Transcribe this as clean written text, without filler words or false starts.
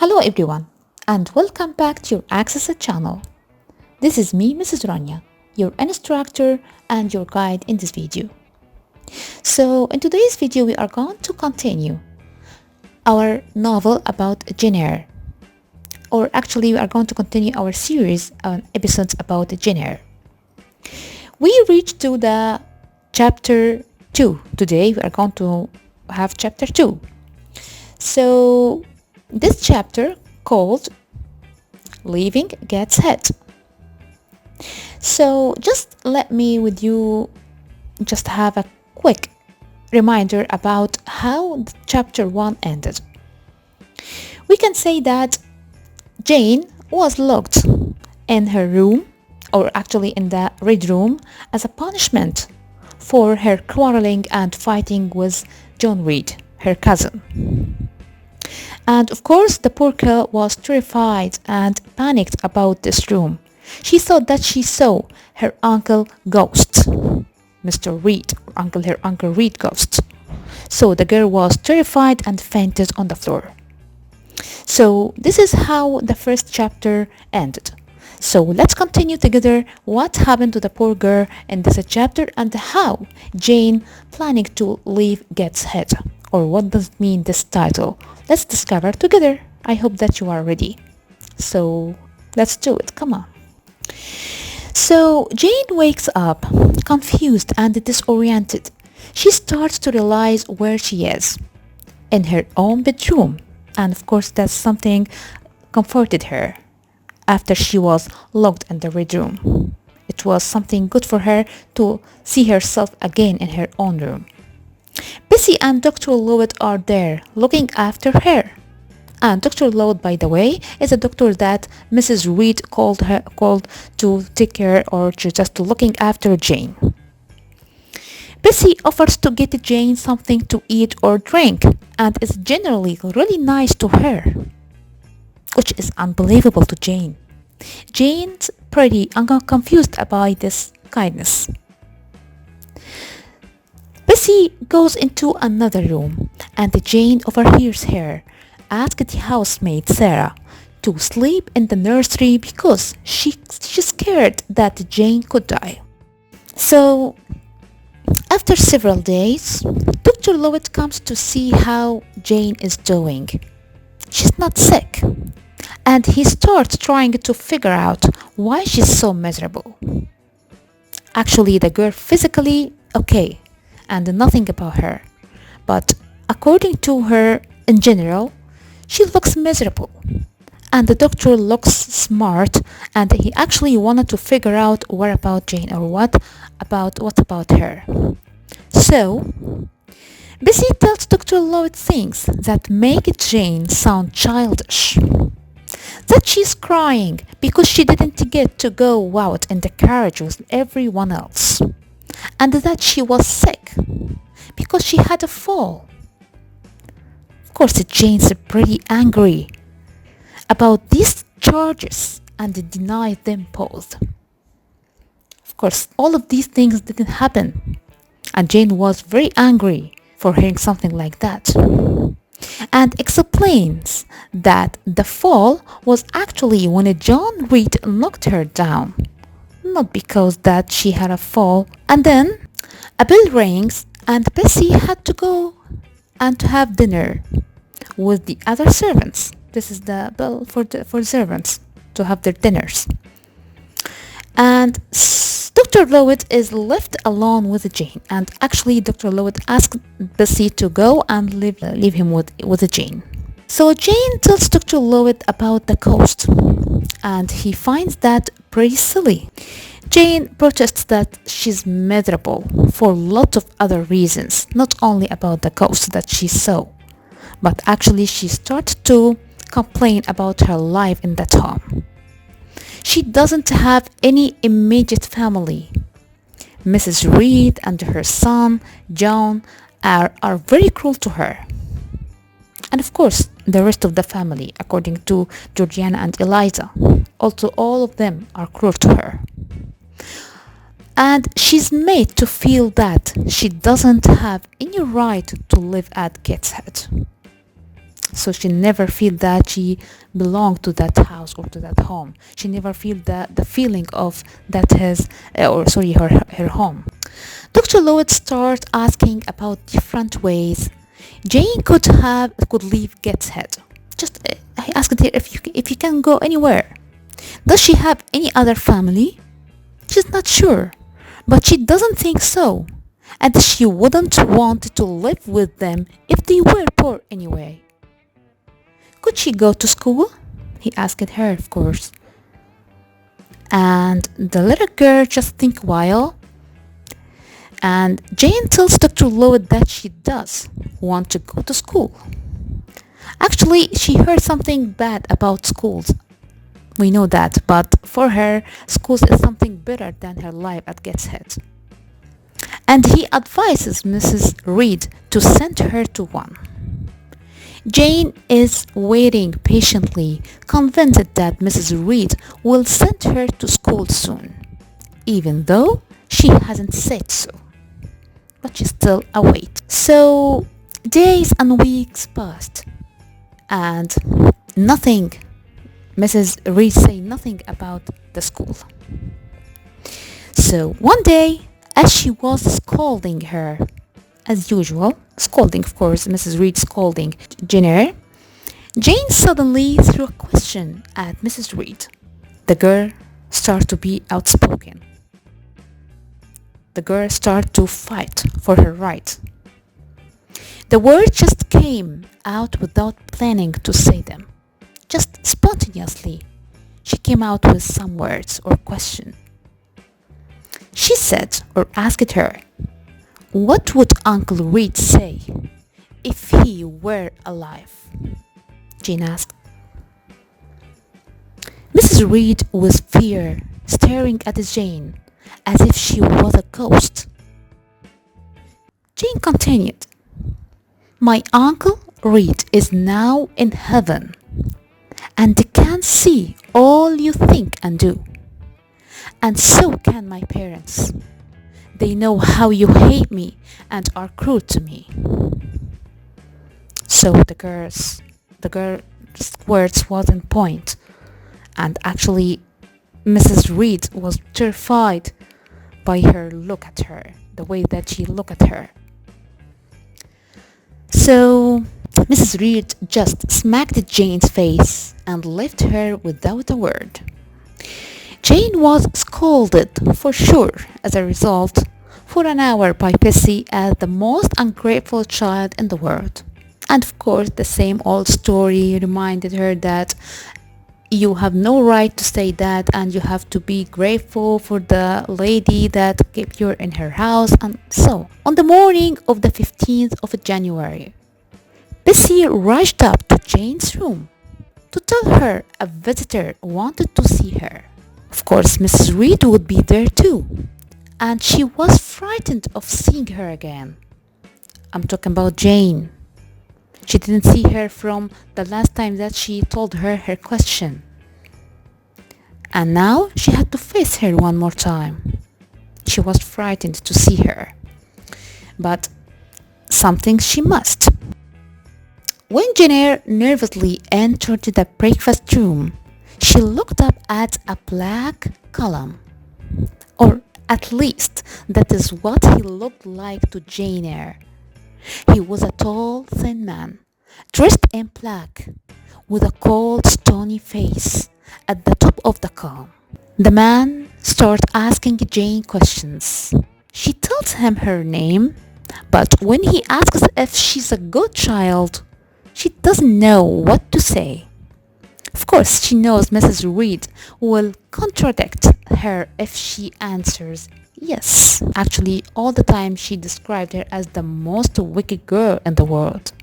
Hello everyone, and welcome back to your Access It channel. This is me, Mrs. Rania, your instructor and your guide in this video. So in today's video, we are going to continue our novel about Jane Eyre. Or actually, we are going to continue our series on episodes about Jane Eyre. We reached to the chapter 2. Today, we are going to have chapter 2. So this chapter called Leaving Gets Hit. So just let me with you just have a quick reminder about how chapter 1 ended. We can say that Jane was locked in her room, or actually in the red room, as a punishment for her quarreling and fighting with John Reed, her cousin. And of course, the poor girl was terrified and panicked about this room. She thought that she saw her uncle ghost, Mr. Reed, her uncle Reed ghost. So the girl was terrified and fainted on the floor. So this is how the first chapter ended. So let's continue together what happened to the poor girl in this chapter and how Jane planning to leave gets hit. Or what does it mean, this title? Let's discover together. I hope that you are ready. So let's do it. Come on. So Jane wakes up confused and disoriented. She starts to realize where she is. In her own bedroom. And of course that's something comforted her after she was locked in the red room. It was something good for her to see herself again in her own room. Bessie and Dr. Lowett are there looking after her. And Dr. Lowett, by the way, is a doctor that Mrs. Reed called to take care or just to looking after Jane. Bessie offers to get Jane something to eat or drink and is generally really nice to her, which is unbelievable to Jane. Jane's pretty confused by this kindness. Bessie goes into another room and Jane overhears her ask the housemaid Sarah to sleep in the nursery because she's scared that Jane could die. So after several days, Dr. Lowett comes to see how Jane is doing. She's not sick, and he starts trying to figure out why she's so miserable. Actually, the girl physically okay, and nothing about her. But according to her, in general, she looks miserable. And the doctor looks smart, and he actually wanted to figure out what about Jane or what about her. So, Bessie tells Dr. Lowett things that make Jane sound childish. That she's crying because she didn't get to go out in the carriage with everyone else. And that she was sick because she had a fall. Of course, Jane's pretty angry about these charges and denied them both. Of course, all of these things didn't happen, and Jane was very angry for hearing something like that, and explains that the fall was actually when John Reed knocked her down, not because that she had a fall. And then a bell rings and Bessie had to go and to have dinner with the other servants. This is the bell for servants to have their dinners. And Dr. Lowett is left alone with Jane. And actually, Dr. Lowett asked Bessie to go and leave him with Jane. So Jane tells Dr. Lowett about the ghost. And he finds that pretty silly. Jane protests that she's miserable for a lot of other reasons, not only about the ghost that she saw, but actually she starts to complain about her life in that home. She doesn't have any immediate family. Mrs. Reed and her son, John, are very cruel to her. And of course, the rest of the family, according to Georgiana and Eliza, also all of them are cruel to her. And she's made to feel that she doesn't have any right to live at Gateshead. So she never feel that she belonged to that house or to that home. She never feel the feeling of that his or sorry her home. Dr. Lloyd started asking about different ways Jane could leave Gateshead. Just he asked her if you can go anywhere. Does she have any other family? She's not sure, but she doesn't think so, and she wouldn't want to live with them if they were poor anyway. Could she go to school? He asked her, of course. And the little girl just think a while. And Jane tells Dr. Lloyd that she does want to go to school. Actually, she heard something bad about schools. We know that, but for her, schools is something better than her life at Gateshead. And he advises Mrs. Reed to send her to one. Jane is waiting patiently, convinced that Mrs. Reed will send her to school soon, even though she hasn't said so. But she still awaits. So days and weeks passed, and nothing. Mrs. Reed say nothing about the school. So one day, as she was scolding her, as usual, scolding, of course, Mrs. Reed scolding Jane Eyre, Jane suddenly threw a question at Mrs. Reed. The girl started to be outspoken. The girl started to fight for her right. The words just came out without planning to say them. Just spontaneously, she came out with some words or question. She said or asked her, "What would Uncle Reed say if he were alive?" Jane asked. Mrs. Reed with fear staring at Jane as if she was a ghost. Jane continued, "My Uncle Reed is now in heaven and can see all you think and do. And so can my parents. They know how you hate me and are cruel to me." So the girl's words wasn't point, and actually Mrs. Reed was terrified by her look at her, the way that she looked at her. So Mrs. Reed just smacked Jane's face and left her without a word. Jane was scolded for sure as a result for an hour by Bessie as the most ungrateful child in the world. And of course the same old story reminded her that you have no right to say that and you have to be grateful for the lady that kept you in her house. And so on the morning of the 15th of January, Bessie rushed up to Jane's room to tell her a visitor wanted to see her. Of course, Mrs. Reed would be there too, and she was frightened of seeing her again. I'm talking about Jane. She didn't see her from the last time that she told her her question. And now she had to face her one more time. She was frightened to see her, but something she must. When Jane Eyre nervously entered the breakfast room, she looked up at a black column. Or at least that is what he looked like to Jane Eyre. He was a tall, thin man, dressed in black, with a cold, stony face at the top of the column. The man starts asking Jane questions. She tells him her name, but when he asks if she's a good child, she doesn't know what to say. Of course, she knows Mrs. Reed will contradict her if she answers yes. Actually, all the time she described her as the most wicked girl in the world.